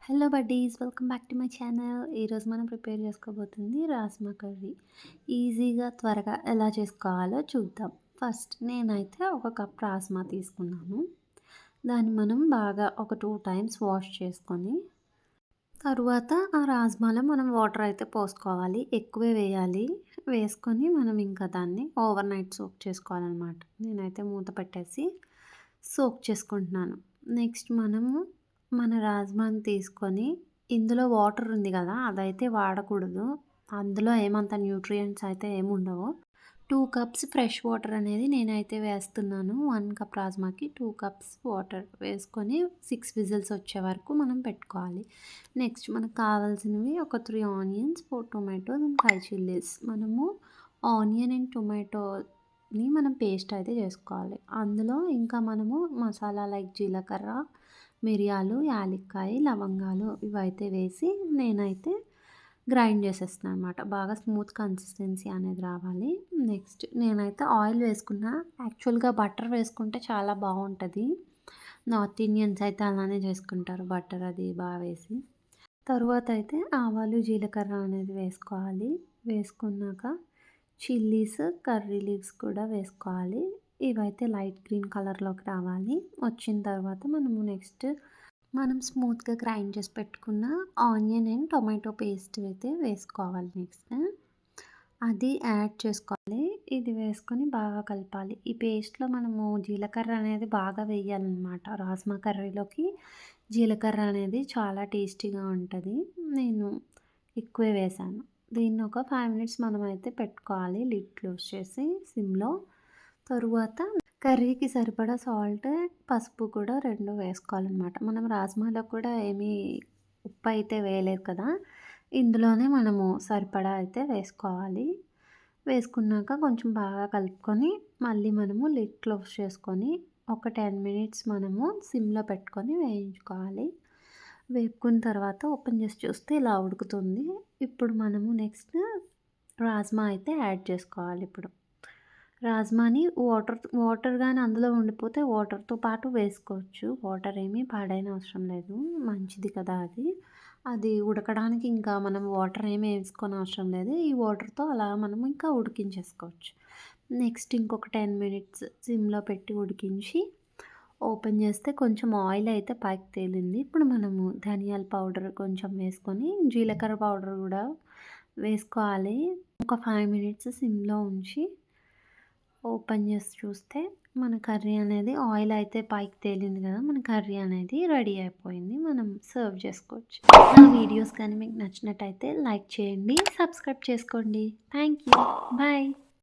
Hello buddies, welcome back to my channel. ఈరోజు మనం prepare చేసుకోబోతుంది rajma curry. ఈజీగా త్వరగా ఎలా చేసుకోవాలో చూద్దాం. ఫస్ట్ నేనైతే ఒక కప్ రాజ్మా తీసుకున్నాను. దాన్ని మనం బాగా ఒక 2 టైమ్స్ వాష్ చేసుకొని తరువాత ఆ రాజ్మాలో మనం వాటర్ అయితే పోసుకోవాలి. ఎక్కువే వేయాలి. వేసుకొని మనం ఇంకా దాన్ని ఓవర్ నైట్ సోక్ చేసుకోవాలన్నమాట. నేనైతే మూత పెట్టేసి సోక్ చేసుకుంటున్నాను. నెక్స్ట్ మనము మన రాజ్మాని తీసుకొని ఇందులో వాటర్ ఉంది కదా, అదైతే వాడకూడదు. అందులో ఏమంత న్యూట్రియంట్స్ అయితే ఏముండవు. 2 కప్స్ ఫ్రెష్ వాటర్ అనేది నేనైతే వేస్తున్నాను. 1 కప్ రాజ్మాకి 2 కప్స్ వాటర్ వేసుకొని 6 విజిల్స్ వచ్చే వరకు మనం పెట్టుకోవాలి. నెక్స్ట్ మనకు కావాల్సినవి ఒక 3 ఆనియన్స్, 4 టొమాటోస్ అండ్ 5 చిల్లీస్. మనము ఆనియన్ అండ్ టొమాటోని మనం పేస్ట్ అయితే చేసుకోవాలి. అందులో ఇంకా మనము మసాలా లైక్ జీలకర్ర, మిరియాలు, యాలక్కాయ, లవంగాలు ఇవైతే వేసి నేనైతే గ్రైండ్ చేసేస్తున్నాను అనమాట. బాగా స్మూత్ కన్సిస్టెన్సీ అనేది రావాలి. నెక్స్ట్ నేనైతే ఆయిల్ వేసుకున్నా. యాక్చువల్గా బటర్ వేసుకుంటే చాలా బాగుంటుంది. నార్త్ ఇండియన్స్ అయితే అలానే చేసుకుంటారు, బటర్ అది బాగా వేసి. తరువాత అయితే ఆవాలు, జీలకర్ర అనేది వేసుకోవాలి. వేసుకున్నాక చిల్లీస్, కర్రీ లీవ్స్ కూడా వేసుకోవాలి. ఇవైతే లైట్ గ్రీన్ కలర్లోకి రావాలి. వచ్చిన తర్వాత మనం స్మూత్గా గ్రైండ్ చేసి పెట్టుకున్న ఆనియన్ అండ్ టొమాటో పేస్ట్ అయితే వేసుకోవాలి. నెక్స్ట్ అది యాడ్ చేసుకోవాలి. ఇది వేసుకొని బాగా కలపాలి. ఈ పేస్ట్లో మనము జీలకర్ర అనేది బాగా వేయాలన్నమాట. రాజ్మా కర్రీలోకి జీలకర్ర అనేది చాలా టేస్టీగా ఉంటుంది. నేను ఎక్కువే వేసాను. దీన్ని ఒక 5 మినిట్స్ మనమైతే పెట్టుకోవాలి లిడ్ క్లోజ్ చేసి సిమ్లో. తరువాత కర్రీకి సరిపడా సాల్ట్, పసుపు కూడా 2 వేసుకోవాలన్నమాట. మనం రాజ్మాలో కూడా ఏమీ ఉప్పు అయితే వేయలేదు కదా, ఇందులోనే మనము సరిపడా అయితే వేసుకోవాలి. వేసుకున్నాక కొంచెం బాగా కలుపుకొని మళ్ళీ మనము లిడ్ క్లోజ్ చేసుకొని ఒక 10 మినిట్స్ మనము సిమ్లో పెట్టుకొని వేయించుకోవాలి. వేపుకున్న తర్వాత ఓపెన్ చేసి చూస్తే ఇలా ఉడుకుతుంది. ఇప్పుడు మనము నెక్స్ట్ రాజ్మా అయితే యాడ్ చేసుకోవాలి. ఇప్పుడు రాజ్మాని వాటర్ కానీ అందులో ఉండిపోతే వాటర్తో పాటు వేసుకోవచ్చు. వాటర్ ఏమీ పాడైన అవసరం లేదు, మంచిది కదా అది. అది ఉడకడానికి ఇంకా మనం వాటర్ ఏమి వేసుకొని అవసరం లేదు. ఈ వాటర్తో అలా మనం ఇంకా ఉడికించేసుకోవచ్చు. నెక్స్ట్ ఇంకొక 10 మినిట్స్ సిమ్లో పెట్టి ఉడికించి ఓపెన్ చేస్తే కొంచెం ఆయిల్ అయితే పైకి తేలింది. ఇప్పుడు మనము ధనియాల పౌడర్ కొంచెం వేసుకొని జీలకర్ర పౌడర్ కూడా వేసుకోవాలి. ఒక 5 మినిట్స్ సిమ్లో ఉంచి ఓపెన్ చేసి చూస్తే మన కర్రీ అనేది ఆయిల్ అయితే పైకి తేలింది కదా, మన కర్రీ అనేది రెడీ అయిపోయింది. మనం సర్వ్ చేసుకోవచ్చు. నా వీడియోస్ కానీ మీకు నచ్చినట్టయితే లైక్ చేయండి, సబ్స్క్రైబ్ చేసుకోండి. Thank you. బాయ్.